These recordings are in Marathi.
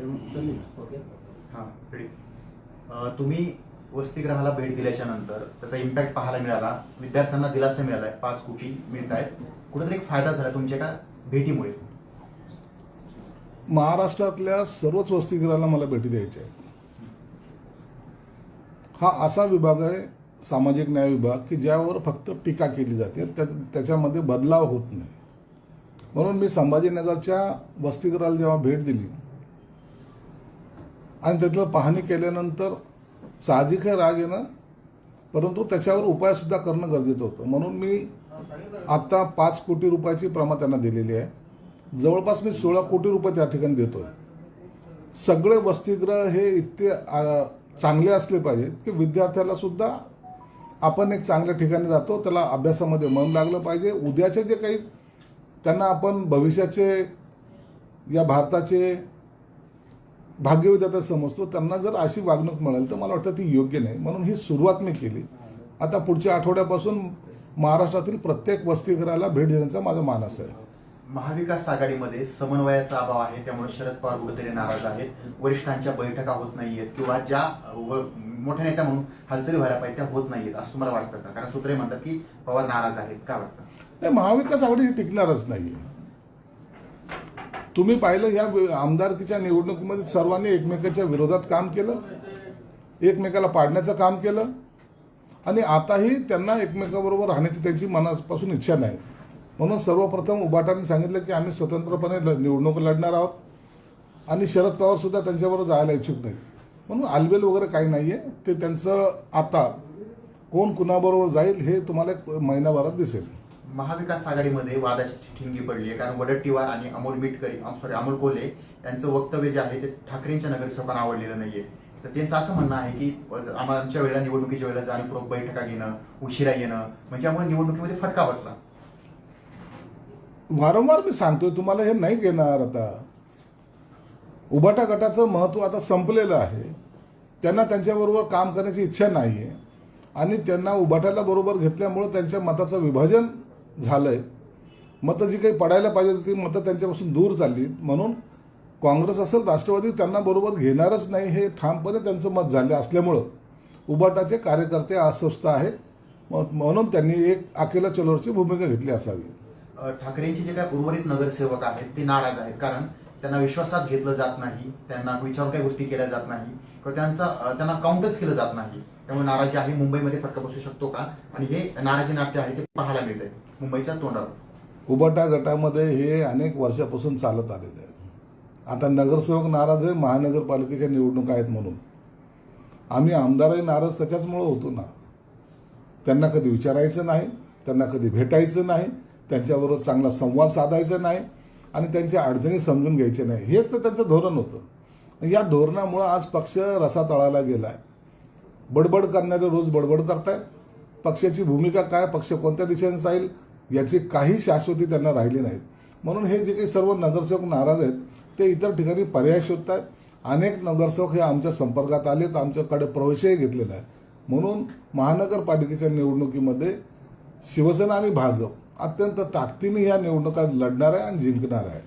हां रेडी. तुम्ही वसतिगृहाला भेट दिल्याच्या नंतर त्याचा इम्पॅक्ट पाहायला मिळाला, विद्यार्थ्यांना दिलासा मिळाला आहे, 5 कोटी मिळत आहेत, कुठेतरी एक फायदा झाला तुमच्या एका भेटीमुळे. महाराष्ट्रातल्या सर्वच वसतिगृहाला मला भेटी द्यायच्या आहेत. हा असा विभाग आहे, सामाजिक न्याय विभाग, की ज्यावर फक्त टीका केली जाते, त्याच्यामध्ये बदलाव होत नाही. म्हणून मी संभाजीनगरच्या वसतिगृहाला जेव्हा भेट दिली आणि त्यातलं पाहणी केल्यानंतर साहजिक आहे राग येणं, परंतु त्याच्यावर उपायसुद्धा करणं गरजेचं होतं. म्हणून मी आत्ता 5 कोटी रुपयाची प्रमा त्यांना दिलेली आहे. जवळपास मी 16 कोटी रुपये त्या ठिकाणी देतोय. सगळे वसतिगृह हे इतके चांगले असले पाहिजेत की विद्यार्थ्याला सुद्धा आपण एक चांगल्या ठिकाणी राहतो, त्याला अभ्यासामध्ये मन लागलं पाहिजे. उद्याचे जे काही त्यांना आपण भविष्याचे या भारताचे भाग्यविधाता समजतो, त्यांना जर अशी वागणूक मिळेल तर मला वाटतं ती योग्य नाही. म्हणून ही सुरुवात मी केली. आता पुढच्या आठवड्यापासून महाराष्ट्रातील प्रत्येक वसतिगृहाला भेट देण्याचा माझा मानस आहे. महाविकास आघाडीमध्ये समन्वयाचा अभाव आहे, त्यामुळे शरद पवार कुठेतरी नाराज आहेत. वरिष्ठांच्या बैठका होत नाहीयेत किंवा ज्या मोठ्या नेत्या म्हणून हालचाली व्हायला पाहिजे त्या होत नाहीयेत असं तुम्हाला वाटतं का? कारण सूत्रे म्हणतात की पवार नाराज आहेत. का वाटतं? नाही, महाविकास आघाडी ही टिकणारच नाही. तुम्ही पाहिलं या आमदारकीच्या निवडणुकीमध्ये सर्वांनी एकमेकाच्या विरोधात काम केलं, एकमेकाला पाडण्याचं काम केलं आणि आताही त्यांना एकमेकाबरोबर राहण्याची त्यांची मनापासून इच्छा नाही. म्हणून सर्वप्रथम उबाटाने सांगितलं की आम्ही स्वतंत्रपणे निवडणूक लढणार आहोत आणि शरद पवार सुद्धा त्यांच्याबरोबर जायला इच्छुक नाही. म्हणून आलबेल वगैरे काही नाही आहे. ते त्यांचं आता कोण कुणाबरोबर जाईल हे तुम्हाला एक महिनाभरात दिसेल. महाविकास आघाडीमध्ये वादाची ठिणगी पडली आहे, कारण वडट्टीवार आणि अमोल कोल्हे यांचं वक्तव्य जे आहे ते ठाकरेंच्या नगरसेवकांना आवडलेलं नाहीये. तर त्यांचं असं म्हणणं आहे की आमच्या वेळेला निवडणुकीच्या वेळेला जाणीवपूर्वक बैठका घेणं, उशिरा येणं, म्हणजे त्यामुळे निवडणुकीमध्ये फटका बसला. वारंवार मी सांगतोय तुम्हाला, हे नाही घेणार. आता उबाटा गटाचं महत्त्व आता संपलेलं आहे. त्यांना त्यांच्याबरोबर काम करण्याची इच्छा नाही आहे आणि त्यांना उबाटाला बरोबर घेतल्यामुळं त्यांच्या मताचं विभाजन झालंय. मतं जी काही पडायला पाहिजे ती मतं त्यांच्यापासून दूर चालली. म्हणून काँग्रेस असेल राष्ट्रवादी त्यांना बरोबर घेणारच नाही हे ठामपणे त्यांचं मत झालं असल्यामुळं उबाटाचे कार्यकर्ते अस्वस्थ आहेत. म्हणून त्यांनी एक अकेला चलोरची भूमिका घेतली असावी. ठाकरेंचे जे काही उर्वरित नगरसेवक आहेत ते नाराज आहेत, कारण त्यांना विश्वासात घेतलं जात नाही, त्यांना विचार काही गोष्टी केल्या जात नाही किंवा त्यांना काउंटच केलं जात नाही. त्यामुळे नाराजी आहे. मुंबईमध्ये फटका बसू शकतो का? आणि हे नाराजी नाट्य आहे ते पाहायला मिळतंय मुंबईच्या तोंडावर. उबाटा गटामध्ये हे अनेक वर्षापासून चालत आलेलं आहे. आता नगरसेवक नाराज आहे, महानगरपालिकेच्या निवडणुका आहेत म्हणून. आम्ही आमदारही नाराज त्याच्याचमुळं होतो ना. त्यांना कधी विचारायचं नाही, त्यांना कधी भेटायचं नाही, त्यांच्याबरोबर चांगला संवाद साधायचा नाही आणि त्यांच्या अडचणी समजून घ्यायचे नाही. हेच तर त्यांचं धोरण होतं. या धोरणामुळं आज पक्ष रसातळाला गेला आहे. बडबड करणारे रोज बडबड करतायत. पक्षाची भूमिका काय, पक्ष कोणत्या दिशेने जाईल याची काही शाश्वती त्यांना राहिली नाहीत. म्हणून हे जे काही सर्व नगरसेवक नाराज आहेत ते इतर ठिकाणी पर्याय शोधत आहेत. अनेक नगरसेवक हे आमच्या संपर्कात आलेत, आमच्याकडे प्रवेशही घेतलेला आहे. म्हणून महानगरपालिकेच्या निवडणुकीमध्ये शिवसेना आणि भाजप अत्यंत ताकदीने या निवडणुका लढणार आहे आणि जिंकणार आहे.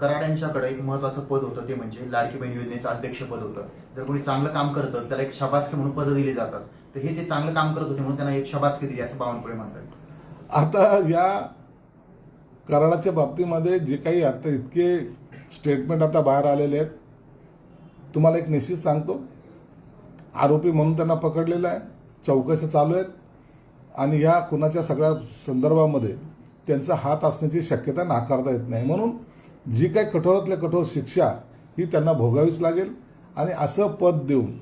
कराड यांच्याकडे एक महत्वाचं पद होतं, ते म्हणजे लाडकी बहीण योजनेचं अध्यक्षपद होतं. जर कोणी चांगलं काम करतं त्याला एक शाबासकी म्हणून पदं दिली जातात. तर हे ते चांगलं काम करत होते म्हणून त्यांना एक शाबासकी दिली असं बावनकुळे म्हणतात. आता या कराडाच्या बाबतीमध्ये जे काही आता इतके स्टेटमेंट आता बाहेर आलेले आहेत, तुम्हाला एक निश्चित सांगतो, आरोपी म्हणून त्यांना पकडलेलं आहे, चौकशी चालू आहेत आणि या खुनाच्या सगळ्या संदर्भामध्ये त्यांचा हात असण्याची शक्यता नाकारता येत नाही. म्हणून जी काही कठोरातल्या कठोर शिक्षा ही त्यांना भोगावीच लागेल आणि असं पद देऊन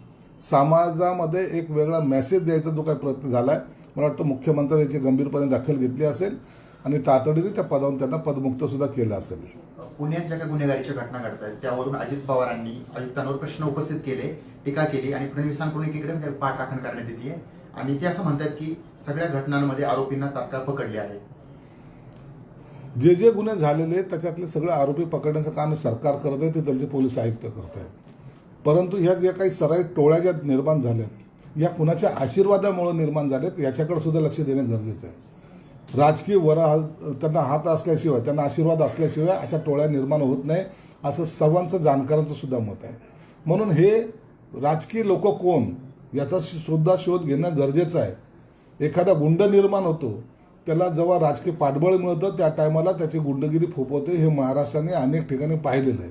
समाजामध्ये एक वेगळा मेसेज द्यायचा जो काही प्रयत्न झाला आहे, मला वाटतं मुख्यमंत्र्यांची गंभीरपणे दखल घेतली असेल आणि तातडीने त्या पदावरून त्यांना पदमुक्तसुद्धा केलं असेल. पुण्यात ज्या काही गुन्हेगारीच्या घटना घडत आहेत त्यावरून अजित पवारांनी आयुक्तांवर प्रश्न उपस्थित केले, टीका केली आणि फडणवीसांकडून एकीकडे पाठराखण करण्यात येते आणि ते असं म्हणतात की सगळ्या घटनांमध्ये आरोपींना तात्काळ पकडले आहे. जे जे गुन्हे झालेले आहेत त्याच्यातले सगळे आरोपी पकडण्याचं काम सरकार करत आहे, ते त्यांचे पोलीस आयुक्त करत आहेत. परंतु ह्या ज्या काही सराईत टोळ्या ज्या निर्माण झाल्यात, या कुणाच्या आशीर्वादामुळे निर्माण झाल्यात याच्याकडे सुद्धा लक्ष देणं गरजेचं आहे. राजकीय त्यांना हात असल्याशिवाय, त्यांना आशीर्वाद असल्याशिवाय अशा टोळ्या निर्माण होत नाही, असं सर्वांचं जाणकारांचं सुद्धा मत आहे. म्हणून हे राजकीय लोक कोण याचा सुद्धा शोध घेणं गरजेचं आहे. एखादा गुंड निर्माण होतो, त्याला जेव्हा राजकीय पाठबळ मिळतं त्या टायमाला त्याची गुंडगिरी फोपवते. हे महाराष्ट्राने अनेक ठिकाणी पाहिलेलं आहे.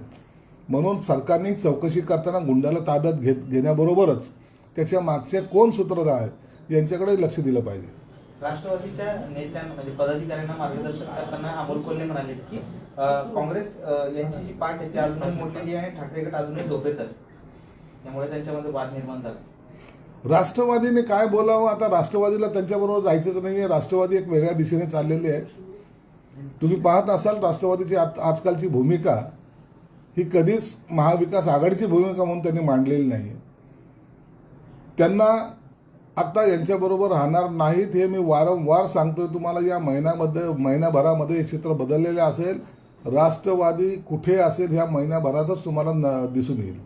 म्हणून सरकारने चौकशी करताना गुंडाला ताब्यात घेण्याबरोबरच त्याच्या मागचे कोण सूत्रधार आहेत यांच्याकडे लक्ष दिलं पाहिजे. राष्ट्रवादीच्या नेत्यांना म्हणजे पदाधिकाऱ्यांना मार्गदर्शन करताना अमोल कोल्हे म्हणाले की काँग्रेस यांची जी पाठ आहे ती अजूनच मोडलेली आहे आणि ठाकरे गट अजूनही झोपेत आहे, त्यामुळे त्यांच्यामध्ये वाद निर्माण झाला. राष्ट्रवादीने काय बोलावं आता? राष्ट्रवादीला त्यांच्याबरोबर जायचंच नाही आहे. राष्ट्रवादी एक वेगळ्या दिशेने चाललेली आहे. तुम्ही पाहत असाल राष्ट्रवादीची आजकालची भूमिका ही कधीच महाविकास आघाडीची भूमिका म्हणून त्यांनी मांडलेली नाही. त्यांना आता यांच्याबरोबर राहणार नाहीत हे मी वारंवार सांगतोय तुम्हाला. या महिन्याभरामध्ये हे चित्र बदललेले असेल. राष्ट्रवादी कुठे असेल ह्या महिन्याभरातच तुम्हाला दिसून येईल.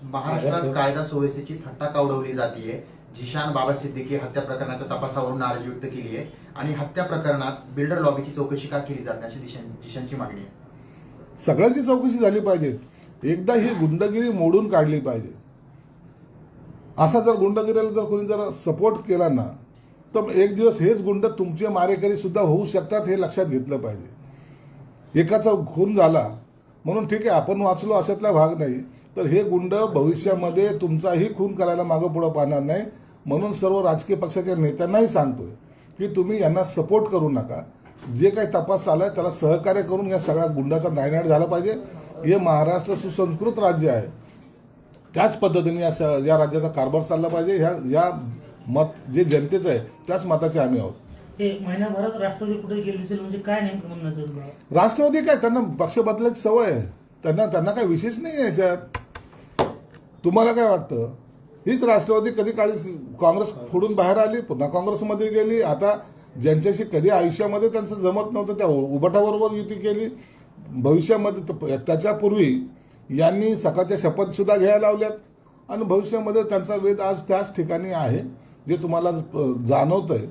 महाराष्ट्रात कायदा सुव्यवस्थेची थट्टा उडवली जाते. झिशान बाबा सिद्दीकी हत्या प्रकरणाच्या तपासावरून नाराजी व्यक्त केली आहे आणि हत्या प्रकरणात बिल्डर लॉबीची चौकशी का केली जात नाही अशी झिशानची मागणी आहे. सगळ्यांची चौकशी झाली पाहिजे. एकदा ही गुंडगिरी मोडून काढली पाहिजे. असा जर गुंडगिरीला जर कोणी जर सपोर्ट केला ना तर एक दिवस हेच गुंड तुमचे मारेकरी सुद्धा होऊ शकतात, हे लक्षात घेतलं पाहिजे. एकाचा खून झाला म्हणून ठीक आहे आपण वाचलो अशातला भाग नाही, तर हे गुंड भविष्यामध्ये तुमचाही खून करायला मागं पुढं पाहणार नाही. म्हणून सर्व राजकीय पक्षाच्या नेत्यांनाही सांगतोय की तुम्ही यांना सपोर्ट करू नका. जे काही तपास चालू आहे त्याला सहकार्य करून या सगळ्या गुंडाचा नायनाट झाला पाहिजे. हे महाराष्ट्र सुसंस्कृत राज्य आहे, त्याच पद्धतीने या राज्याचा कारभार चालला पाहिजे. या मत जे जनतेचं आहे त्याच मताचे आम्ही आहोत. हे महिन्याभरात राष्ट्रवादी कुठे गेली असेल म्हणजे काय नेमकं म्हणणं? राष्ट्रवादी काय त्यांना पक्ष बदलायची सवय आहे. त्यांना काय विशेष नाही आहे याच्यात. तुम्हाला काय वाटतं? हीच राष्ट्रवादी कधी काळी काँग्रेस फोडून बाहेर आली, पुन्हा काँग्रेसमध्ये गेली. आता ज्यांच्याशी कधी आयुष्यामध्ये त्यांचं जमत नव्हतं त्या उबाटाबरोबर युती केली. भविष्यामध्ये त्याच्यापूर्वी यांनी सकाळच्या शपथ सुद्धा घ्यायला लावल्यात आणि भविष्यामध्ये त्यांचा वेध आज त्याच ठिकाणी आहे जे तुम्हाला जाणवतंय.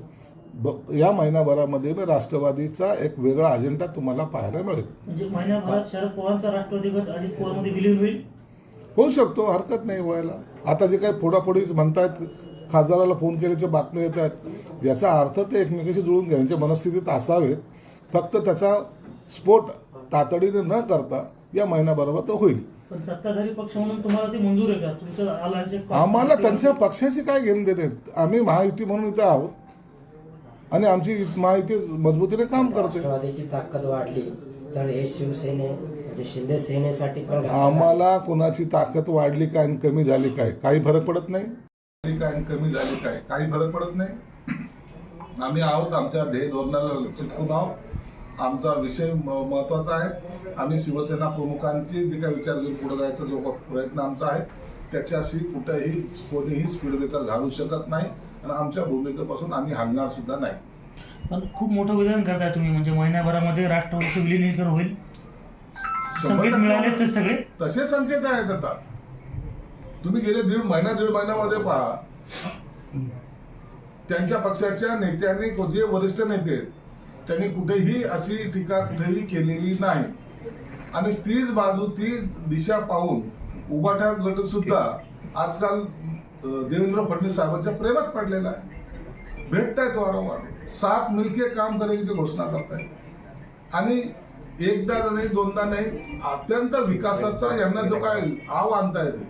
या महिनाभरामध्ये राष्ट्रवादीचा एक वेगळा अजेंडा तुम्हाला पाहायला मिळेल. म्हणजे महिन्याभरात शरद पवारांचा राष्ट्रवादी गट अजित पवारमध्ये विलीन होईल? होऊ शकतो, हरकत नाही व्हायला. आता जे काही फोडाफोडी म्हणतायत, खासदाराला फोन केल्याच्या बातम्या येत आहेत, याचा अर्थ ते एकमेकाशी जुळून घेण्याच्या मनस्थितीत असावेत. फक्त त्याचा स्फोट तातडीने न करता या महिन्याभरात होईल. पण सत्ताधारी पक्ष म्हणून तुम्हाला ते मंजूर आहे का? तुमचं आलायचे आम्हाला त्यांच्या पक्षाची काय घेणं देणे. आम्ही महायुती म्हणून इथे आहोत आणि आमची महायुती मजबूतीने काम करते. राष्ट्रवादीची ताकद वाढली तर हे म्हणजे शिंदे सेनेसाठी पण आम्हाला कोणाची ताकद वाढली काय आणि कमी झाली काय काही फरक पडत नाही. काय कमी झाली काय काही फरक पडत नाही. आम्ही आहोत आमच्या ध्येय धोरणाला चिटकून आहोत. आमचा विषय महत्वाचा आहे. आम्ही शिवसेना प्रमुखांची जे काही विचार घेऊन पुढे जायचा जो प्रयत्न आमचा आहे त्याच्याशी कुठेही कोणीही स्पीड ब्रेकर घालू शकत नाही आणि आमच्या भूमिकेपासून आम्ही हलणार सुद्धा नाही. पण खूप मोठं विधान करताय तुम्ही, म्हणजे महिन्याभरामध्ये राष्ट्रवादीचं विलीनीकरण होईल संकेत मिळाले तर सगळे तसे संकेत आहेत. आता तुम्ही गेले दीड महिन्यामध्ये पहा त्यांच्या पक्षाच्या नेत्यांनी जे वरिष्ठ नेते त्यांनी कुठेही अशी टीका कुठेही केलेली नाही आणि तीच बाजू ती दिशा पाहून उबाठा गट सुद्धा आजकाल देवेंद्र फडणवीस साहेबांच्या प्रेमात पडलेला आहे. भेटतायत वारंवार, साथ मिलके काम करण्याची घोषणा करतायत आणि एकदा नाही दोनदा नाही अत्यंत विकासाचा यांना जो काय आव आणता येते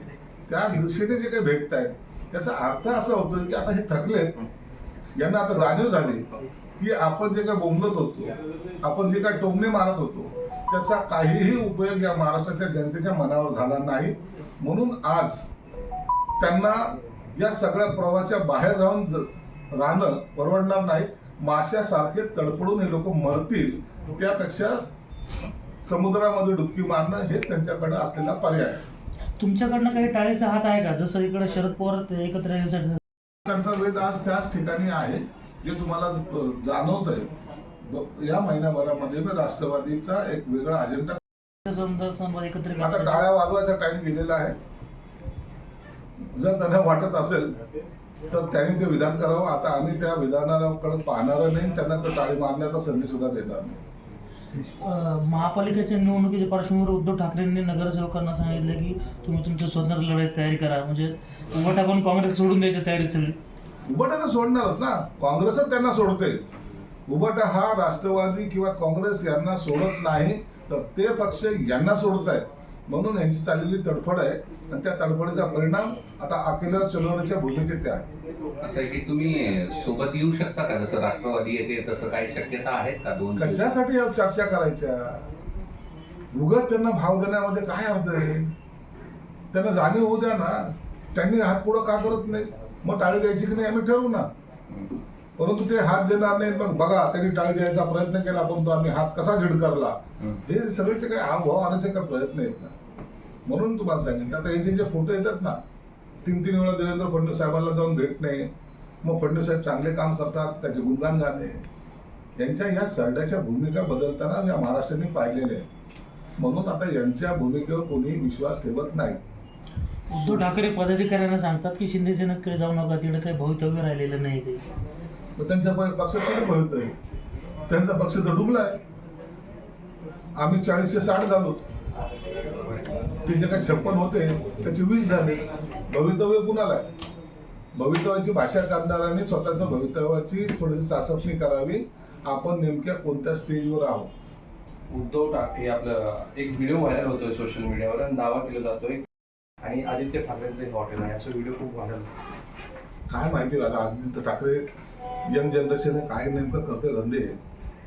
त्या दिशेने जे काही भेटतायत याचा अर्थ असा होतो की आता हे थकलेत. यांना आता जाणीव झाली की आपण जे काय बोंबलत होतो, आपण जे काय टोमणे मारत होतो त्याचा काहीही उपयोग या महाराष्ट्राच्या जनतेच्या मनावर झाला नाही. म्हणून आज त्यांना या सगळ्या प्रवाहाच्या बाहेर राहणं परवडणार नाही. माशासारखे तडपडून हे लोक मरतील त्यापेक्षा समुद्रामध्ये डुबकी मारणं हे त्यांच्याकडे असलेला पर्याय आहे. तुमच्याकडनं काही टाळीचा हात आहे का? जसं इकडे शरद पवार एकत्र येण्यासाठी त्यांचा वेध आज त्याच ठिकाणी आहे जे तुम्हाला जाणवत आहे. या महिन्याभरामध्ये राष्ट्रवादीचा एक वेगळा अजेंडा एकत्र आता टाळ्या वाजवायचा टाइम गेलेला आहे. जर त्यांना वाटत असेल तर त्यांनी ते विधान करावं. आता आम्ही त्या विधानाकडे पाहणार नाही, त्यांना तो टाळी मारण्याचा संधी सुद्धा देणार नाही. महापालिकेच्या निवडणुकीच्या पार्श्वभूमीवर उद्धव ठाकरेंनी नगरसेवकांना सांगितलं की तुम्ही तुमच्या स्वतंत्र लढाईची तयारी करा, म्हणजे उभं टाकून काँग्रेस सोडून द्यायची तयारी सगळी. उभटा तर सोडणारच ना, काँग्रेसच त्यांना सोडते. उभटा हा राष्ट्रवादी किंवा काँग्रेस यांना सोडत नाही, तर ते पक्ष यांना सोडत आहेत. म्हणून यांची चाललेली तडफड आहे आणि त्या तडफडीचा परिणाम आता अकेला चलोरेच्या भूमिकेत आहे. असं आहे की तुम्ही सोबत येऊ शकता का? जसं राष्ट्रवादी येते तसं काही शक्यता आहेत का? दोन कशासाठी या चर्चा करायच्या? उगाच त्यांना भाव देण्यामध्ये काय अर्थ आहे? त्यांना जाणीव होऊ द्या ना. त्यांनी हात पुढं का करत नाही? मग टाळी द्यायची की नाही आम्ही ठरवू ना. परंतु ते हात देणार नाही. मग बघा, त्यांनी टाळी द्यायचा प्रयत्न केला, परंतु आम्ही हात कसा झिडकारला. हे सगळेचे काही हावभाव आणण्याचे काही प्रयत्न आहेत ना. म्हणून तुम्हाला सांगितलं, आता यांचे जे फोटो येतात ना, 3-3 वेळा देवेंद्र फडणवीस साहेबांना जाऊन भेटणे, मग फडणवीस साहेब चांगले काम करतात त्याचे गुणगान गाणे, यांच्या या सरड्याच्या भूमिका बदलताना या महाराष्ट्राने पाहिलेले आहे. म्हणून आता यांच्या भूमिकेवर कोणी विश्वास ठेवत नाही. उद्धव ठाकरे पदाधिकाऱ्यांना सांगतात की शिंदे सेनेकडे जाऊ नका, तिकडे काही भवितव्य राहिलेलं नाही ते. तर त्यांच्या पक्षात काय भवितव्य? त्यांचा पक्ष तर डुबलाय. आम्ही 40 ते 60 झालो, ते जे काही 56 होते त्याचे 20 झाले. भवितव्य कुणाला आहे? भवितव्याची भाषा करणाऱ्यांनी स्वतःच्या भवितव्याची थोडीशी चाचपणी करावी. आपण नेमक्या कोणत्या स्टेजवर आहोत? उद्धव ठाकरे आपलं एक व्हिडिओ व्हायरल होतोय सोशल मीडियावर आणि दावा केला जातोय आणि आदित्य ठाकरेंचं एक हॉटेल आहे, असं व्हिडिओ खूप व्हायरल. काय माहिती आता आदित्य ठाकरे यंग जनरेशन काय नेमकं करते धंदे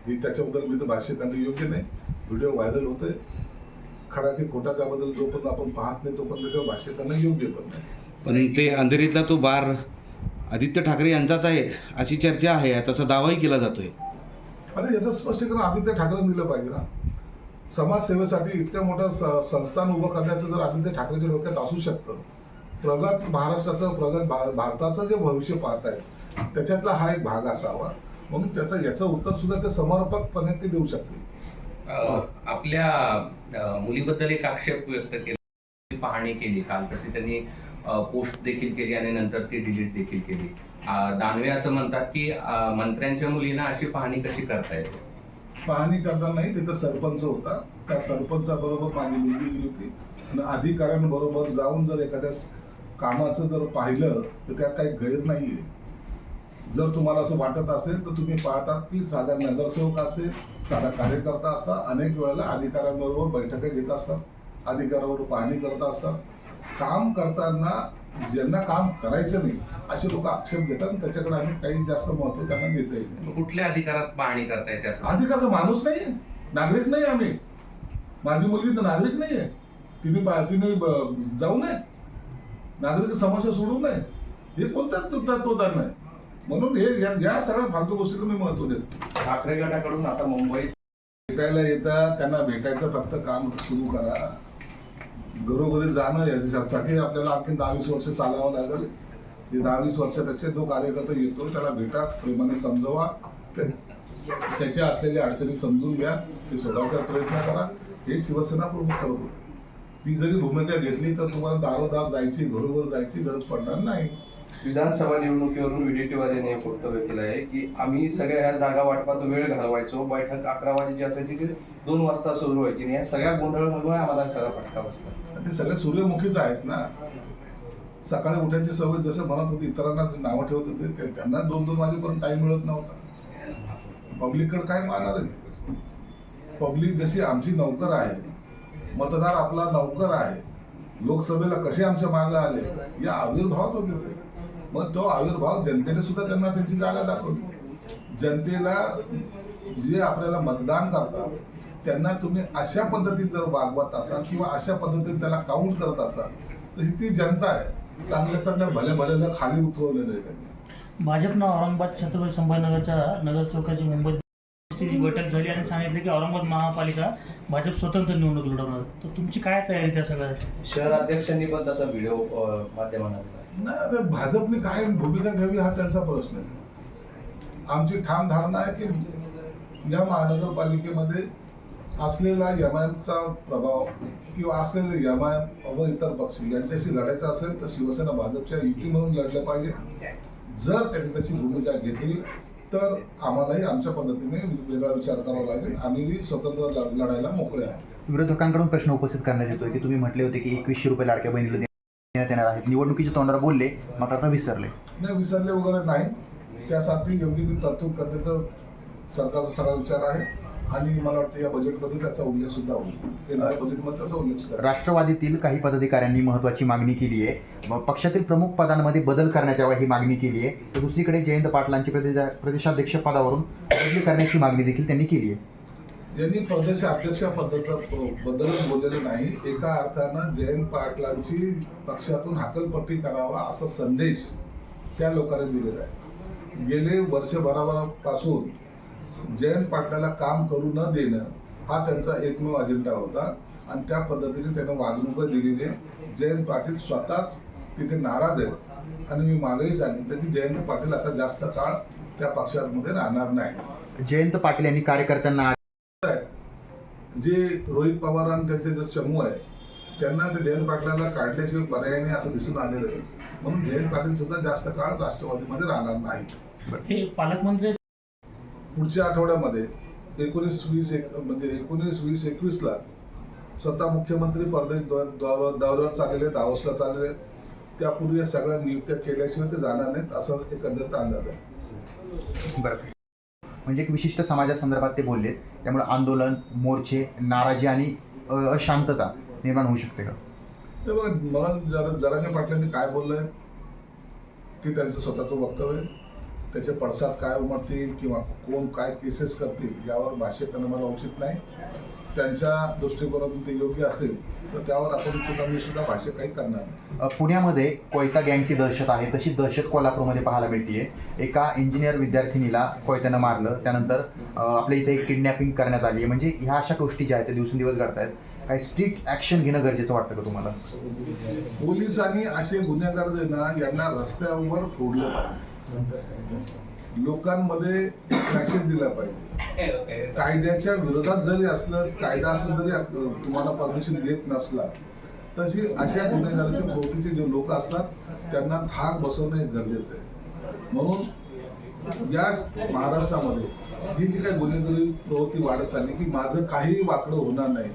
हे त्याच्याबद्दल मी तर भाष्य करणं योग्य नाही. व्हिडिओ व्हायरल होतोय, खरा की खोटा त्याबद्दल जोपर्यंत आपण पाहत नाही तोपर्यंत त्याच्यावर भाष्य करणं योग्य पण नाही. पण ते अंधेरीतला तो बार आदित्य ठाकरे यांचाच आहे अशी चर्चा आहे, तसा दावाही केला जातोय. आता याचं स्पष्टीकरण आदित्य ठाकरे दिलं पाहिजे ना. समाजसेवेसाठी इतकं मोठं संस्थान उभं करण्याचं जर आदित्य ठाकरेच्या डोक्यात असू शकतं, प्रगत महाराष्ट्राचं प्रगत भारताचं जे भविष्य पाहत आहे त्याच्यातला हा एक भाग असावा. म्हणून याचं उत्तर सुद्धा ते समर्पकपणे ते देऊ शकते. आपल्या मुलीबद्दल एक आक्षेप व्यक्त केला, पाहणी केली काल, तशी त्यांनी पोस्ट देखील केली आणि नंतर ती डिलीट देखील केली. दानवे असं म्हणतात की मंत्र्यांच्या मुलींना अशी पाहणी कशी करता येते? पाहणी करतानाही तिथं सरपंच होता, त्या सरपंचाबरोबर माझी मुलगी गेली होती आणि अधिकाऱ्यांबरोबर जाऊन जर एखाद्या कामाचं जर पाहिलं तर त्यात काही गैर नाहीये. जर तुम्हाला असं वाटत असेल तर तुम्ही पाहतात की साधा नगरसेवक असेल, साधा कार्यकर्ता असा अनेक वेळेला अधिकाऱ्यांबरोबर बैठका घेत असतात, अधिकाऱ्याबरोबर पाहणी करत असतात. काम करताना ज्यांना काम करायचं नाही असे लोक आक्षेप घेतात आणि त्याच्याकडे आम्ही काही जास्त महत्व त्यांना देता येईल नाही. कुठल्या अधिकारात पाहणी करता येते असं? अधिकार तर माणूस नाहीये, नागरिक नाही आम्ही. माझी मुलगी तर नागरिक नाहीये, तिने जाऊ नये, नागरिक समस्या सोडू नये, हे कोणत्याच तत्त्वज्ञान नाही. म्हणून हे या सगळ्या फालतू गोष्टीला मी महत्व देतो. ठाकरे गटाकडून आता मुंबईत भेटायला येतात, त्यांना भेटायचं फक्त काम सुरू करा. घरोघरी जाणं याच्यासाठी आपल्याला आणखी 10-20 वर्ष चालावं लागेल. हे 10-20 वर्षापेक्षा जो कार्यकर्ता येतो त्याला भेटा, प्रेमाने समजवा, त्याच्या असलेल्या अडचणी समजून घ्या, ते सोडवायचा प्रयत्न करा. हे शिवसेना प्रमुख करत होते. ती जरी भूमिका घेतली तर तुम्हाला दारोदार जायची, घरोघर जायची गरज पडणार नाही. विधानसभा निवडणुकीवरून विडेट्टीवार यांनी एक वक्तव्य केलं आहे की आम्ही सगळ्या ह्या जागा वाटपात वेळ घालवायचो, बैठक 11 वाजेची असायची ती 2 वाजता सुरू व्हायची आणि या सगळ्या गोंधळामुळे आम्हाला सगळा फटका बसला. ते सगळे सूर्यमुखीच आहेत ना. सकाळी उठायची सवय जसं म्हणत होती, इतरांना नावं ठेवत होते, त्यांना 2-2 वाजेपर्यंत टाइम मिळत नव्हता. पब्लिककडे काय मागणार आहे? पब्लिक जशी आमची नौकर आहे, मतदार आपला नौकर आहे, लोकसभेला कसे आमच्या मागं आले या आविर्भावात होते ते. मग तो आविर्भाव जनतेने सुद्धा त्यांना त्यांची जागा दाखवली. जनतेला जे आपल्याला मतदान करतात त्यांना तुम्ही अशा पद्धतीत जर वागवत असाल किंवा अशा पद्धतीने त्याला काउंट करत असाल तर ही ती जनता आहे. चांगल्या भल्या खाली उतरवलेलं आहे त्यांनी. भाजपनं औरंगाबाद छत्रपती संभाजीनगरच्या नगरसेवकाची मुंबईत बैठक झाली आणि सांगितलं की औरंगाबाद महापालिका भाजप स्वतंत्र निवडणूक लढवणार. तर तुमची काय तयारी त्या सगळ्याची? शहर अध्यक्षांनी पण तसा व्हिडिओ माध्यमांना नाही, आता भाजपने काय भूमिका घ्यावी हा त्यांचा प्रश्न आहे. आमची ठाम धारणा आहे की या महानगरपालिकेमध्ये असलेला एमआयएमचा प्रभाव किंवा असलेले एमआयएम व इतर पक्ष यांच्याशी लढायचं असेल तर शिवसेना भाजपच्या युती म्हणून लढलं पाहिजे. जर त्यांनी तशी भूमिका घेतली तर आम्हालाही आमच्या पद्धतीने वेगळा विचार करावा लागेल. आम्ही स्वतंत्र लढायला मोकळे आहे. विरोधकांकडून प्रश्न उपस्थित करण्यात येतोय की तुम्ही म्हटले होते की 2100 रुपये लाडक्या बहिणीला देण्यात येणार आहेत. निवडणुकीच्या तोंडावर बोलले, मात्र आता विसरले. नाही, विसरले वगैरे नाही. त्यासाठी योग्य ती तरतूद करण्याचा सरकारचा सगळा विचार आहे आणि मला वाटतं या बजेटमध्ये त्याचा उल्लेख सुद्धा होईल. येणाऱ्या बजेटमध्ये त्याचा उल्लेख सुद्धा होईल. राष्ट्रवादीतील काही पदाधिकाऱ्यांनी महत्त्वाची मागणी केली आहे. पक्षातील प्रमुख पदांमध्ये बदल करण्यात यावा ही मागणी केली आहे. तर दुसरीकडे जयंत पाटलांची प्रदेशाध्यक्ष पदावरून बदली करण्याची मागणी देखील त्यांनी केली आहे. यांनी प्रदेशाध्यक्ष बद्दल बोललेलं नाही. एका अर्थानं जयंत पाटलांची पक्षातून हकलपट्टी करावा असा संदेश त्या लोकांनी दिलेला आहे. गेले वर्षभरापासून जयंत पाटलाला काम करू न देणं हा त्यांचा एकमेव अजेंडा होता आणि त्या पद्धतीने त्यांना वागणूक दिलेली आहे. जयंत पाटील स्वतःच तिथे नाराज आहेत आणि मी मागेही सांगितलं की जयंत पाटील आता जास्त काळ त्या पक्षामध्ये राहणार नाही. जयंत पाटील यांनी कार्यकर्त्यांना जे रोहित पवार आणि त्यांचे जो चमू आहे त्यांना ते जयंत पाटलाला काढल्याशिवाय पर्याय नाही असं दिसून आलेलं आहे. म्हणून जयंत पाटील सुद्धा जास्त काळ राष्ट्रवादीमध्ये राहणार नाहीत. हे पालकमंत्री पुढच्या आठवड्यामध्ये 19-20-21ला स्वतः मुख्यमंत्री परदेश दौऱ्यावर चाललेले, दावोसला चाललेले. त्यापूर्वी या सगळ्या नियुक्त्या केल्याशिवाय ते जाणार नाहीत असं एकंदरीत अंदाज आहे. बरं, म्हणजे एक विशिष्ट समाजासंदर्भात ते बोलले, त्यामुळे आंदोलन, मोर्चे, नाराजी आणि अशांतता निर्माण होऊ शकते का? ते बघा, मला जरांगे पाटलांनी काय बोललंय ते त्यांचं स्वतःचं वक्तव्य आहे. त्याचे पडसाद काय उमटतील किंवा कोण काय केसेस करतील यावर भाष्य करणं मला उचित नाही. त्यांच्या दृष्टिकोनातून ते योग्य असेल तर त्यावर मी सुद्धा भाष्य काही करणार नाही. पुण्यामध्ये कोयता गँगची दहशत आहे, तशी दहशत कोल्हापूरमध्ये पाहायला मिळते. एका इंजिनियर विद्यार्थिनीला कोयत्यानं मारलं, त्यानंतर आपल्या इथे एक किडनॅपिंग करण्यात आली आहे. म्हणजे ह्या अशा गोष्टी ज्या आहेत त्या दिवसेंदिवस घडत आहेत. काही स्ट्रिक्ट ॲक्शन घेणं गरजेचं वाटतं का तुम्हाला? पोलिसांनी असे गुन्हेगार जे ना यांना रस्त्यावर फोडलं पाहिजे. लोकांमध्ये मॅसेज दिला पाहिजे. कायद्याच्या विरोधात जरी असलं, कायदा असं जरी तुम्हाला परमिशन देत नसला तशी अशा गुन्हेगाराच्या प्रवृत्तीचे जे लोक असतात त्यांना धाक बसवणं हे गरजेचं आहे. म्हणून या महाराष्ट्रामध्ये ही जी काही गुन्हेगारी प्रवृत्ती वाढत चालली की माझं काही वाकडं होणार नाही,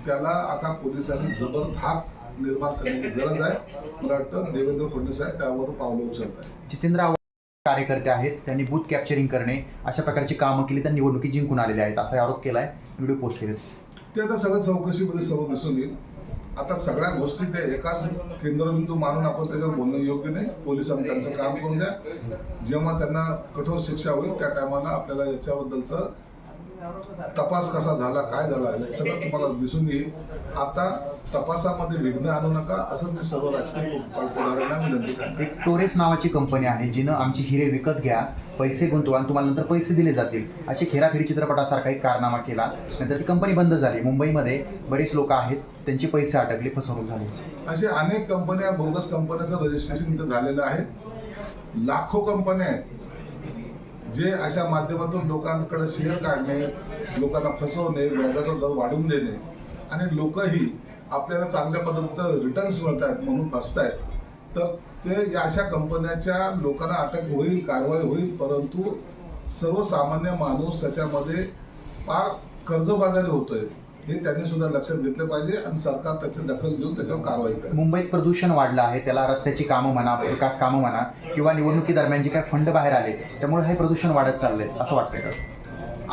त्याला आता पोलिसांनी जबर धाक निर्माण करण्याची गरज आहे. मला वाटतं देवेंद्र फडणवीस साहेब त्यावर पावलं उचलत आहेत. जितेंद्र आव्हाड कार्यकर्ते आहेत, त्यांनी बूथ कॅप्चरिंग करणे अशा प्रकारची कामं केली, तर निवडणुकी जिंकून आलेले आहेत असा आरोप केलाय, व्हिडिओ पोस्ट केले. ते आता सगळं चौकशीमध्ये सर्व दिसून येईल. आता सगळ्या गोष्टी ते एकाच केंद्रबिंदू मानून आपण त्याच्यावर बोलणं योग्य नाही. पोलिसांनी त्यांचं काम करून द्या. जेव्हा त्यांना कठोर शिक्षा होईल त्या टायमाला आपल्याला याच्याबद्दलचा तपास कसा झाला, काय झाला हे सगळं तुम्हाला दिसून येईल. आता तपासामध्ये विघ्न आणू नका असं मी सर्व राजकीय पुढाऱ्यांना विनंती करतो. एक टोरेस नावाची कंपनी आहे जिनं आमची हिरे विकत घ्या, पैसे गुंतवा आणि तुम्हाला नंतर पैसे दिले जातील अशी खेराखेरी चित्रपटासारखा एक कारनामा केला. नंतर ती कंपनी बंद झाली. मुंबईमध्ये बरेच लोक आहेत, त्यांचे पैसे अटकले, फसवणूक झाली. असे अनेक कंपन्या, बोगस कंपन्याचं रजिस्ट्रेशन इथं झालेलं आहे. लाखो कंपन्या आहेत जे अशा माध्यमातून लोकांकडे शेअर काढणे, लोकांना फसवणे, व्याजाचा दर वाढवून देणे आणि लोकही आपल्याला चांगल्या पद्धतीचं रिटर्न्स मिळत आहेत म्हणून फसतायत. तर ते अशा कंपन्याच्या लोकांना अटक होईल, कारवाई होईल, परंतु सर्वसामान्य माणूस त्याच्यामध्ये फार कर्जबाजारी होतोय हे त्यांनी सुद्धा लक्षात घेतलं पाहिजे आणि सरकार त्याची दखल घेऊन त्याच्यावर कारवाई करेल. मुंबईत प्रदूषण वाढलं आहे, त्याला रस्त्याची कामं म्हणा, विकास कामं म्हणा किंवा निवडणुकी दरम्यान जे काही फंड बाहेर आले त्यामुळे हे प्रदूषण वाढत चाललंय असं वाटतंय का?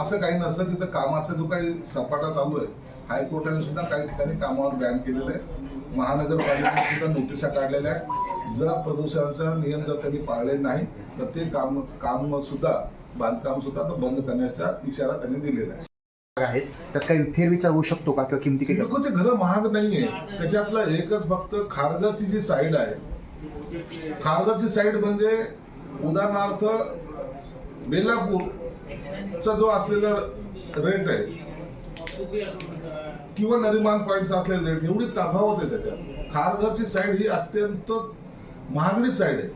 असं काही नसतं. तिथं कामाचा जो काही सपाटा चालू आहे, हायकोर्टाने सुद्धा काही ठिकाणी कामावर बॅन केलेलं आहे. महानगरपालिकेने सुद्धा नोटिसा काढलेल्या आहेत. जर प्रदूषणाचं नियम जर त्यांनी पाळले नाही तर ते काम सुद्धा, बांधकाम सुद्धा बंद करण्याचा इशारा त्यांनी दिलेला आहे. आहेत त्यात काही फेरविचार होऊ शकतो का किंवा किमती काही? सिडकोचे घरं महाग नाहीये. त्याच्यातला एकच फक्त खारघरची जी साईड आहे, खारघरची साईड म्हणजे उदाहरणार्थ बेलापूरचा जो असलेला रेट आहे किंवा नरिमान पॉईंटचा असलेला रेट, एवढी तफावत आहे त्याच्यात. खारघरची साईड ही अत्यंत महागडी साईड आहे,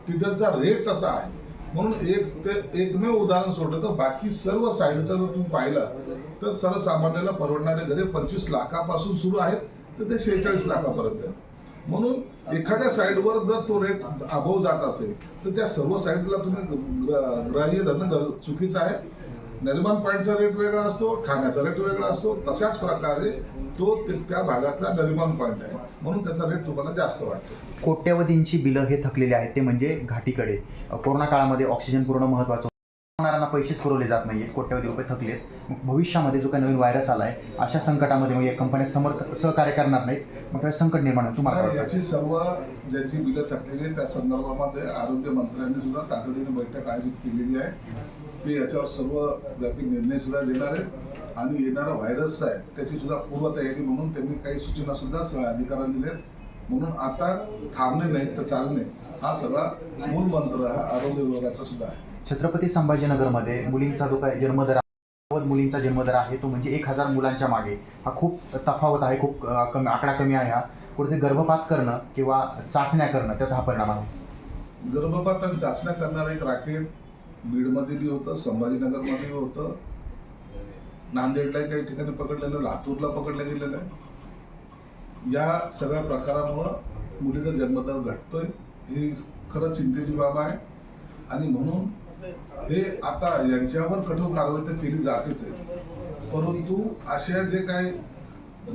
तिथलचा रेट तसा आहे. म्हणून एकमेव उदाहरण सोडलं तर बाकी सर्व साईडचा जर तुम्ही पाहिला तर सर्वसामान्याला परवडणारे घरे 25 लाखापासून सुरू आहेत तर ते 46 लाखापर्यंत. म्हणून एखाद्या साईडवर जर तो रेट अभाव जात असेल तर त्या सर्व साईडला तुम्ही ग्राह्य धरणं चुकीचं आहे. नरिमान पॉईंटचा रेट वेगळा असतो, ठाण्याचा रेट वेगळा असतो. तशाच प्रकारे तो त्या भागातला नरिमान पॉईंट आहे, म्हणून त्याचा रेट तुम्हाला जास्त वाटतो. कोट्यवधींची बिलं हे थकलेली आहेत, ते म्हणजे घाटीकडे. कोरोना काळामध्ये ऑक्सिजन पुरवणं महत्त्वाचं होणाऱ्यांना पैसेच पुरवले जात नाहीत, कोट्यवधी रुपये थकलेत. मग भविष्यामध्ये जो काही नवीन व्हायरस आला आहे, अशा संकटामध्ये मग या कंपन्या सहकार्य करणार नाहीत, मग त्याला संकट निर्माण होईल. तुम्हाला काय वाटतं? याची सर्व ज्यांची बिलं थकलेली आहेत त्या संदर्भामध्ये आरोग्य मंत्र्यांनी सुद्धा तातडीने बैठक आयोजित केलेली आहे. ते याच्यावर सर्व व्यापी निर्णय सुद्धा देणार आहेत आणि येणारा व्हायरस आहे त्याची सुद्धा पूर्वतयारी म्हणून त्यांनी काही सूचना सुद्धा सगळ्या अधिकाऱ्यांना दिल्या. म्हणून आता थांबणे नाही तर चालणे हा सगळा मूल मंत्र हा आरोग्य विभागाचा सुद्धा आहे. छत्रपती संभाजीनगरमध्ये मुलींचा जो काही जन्मदर मुलींचा जन्मदर आहे तो म्हणजे 1000 मुलांच्या मागे. हा खूप तफावत आहे, खूप आकडा कमी आहे. हा कुठेतरी गर्भपात करणं किंवा चाचण्या करणं त्याचा हा परिणाम आहे. गर्भपात आणि चाचण्या करणारं एक राकेट बीडमध्ये बी होतं, संभाजीनगरमध्ये होतं, नांदेडला काही ठिकाणी पकडलेलं, लातूरला पकडलं गेलेलं आहे. या सगळ्या प्रकारामुळं मुलीचा जन्मदर घटतोय, ही खरं चिंतेची बाब आहे. आणि म्हणून हे आता यांच्यावर कठोर कारवाई तर केली जातेच आहे, परंतु अशा जे काही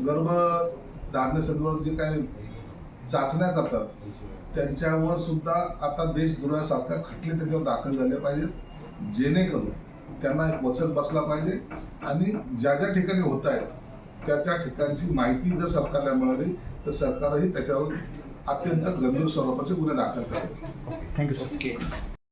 गर्भधारणेसंदर्भात जे काही चाचण्या करतात त्यांच्यावर सुद्धा आता देशद्रोहासारखा खटले त्याच्यावर दाखल झाले पाहिजेत, जेणेकरून त्यांना एक वचक बसला पाहिजे आणि ज्या ज्या ठिकाणी होत आहेत त्या त्या ठिकाणची माहिती जर सरकारला मिळाली तर सरकारही त्याच्यावर अत्यंत गंभीर स्वरूपाचे गुन्हे दाखल करेल. Thank you sir.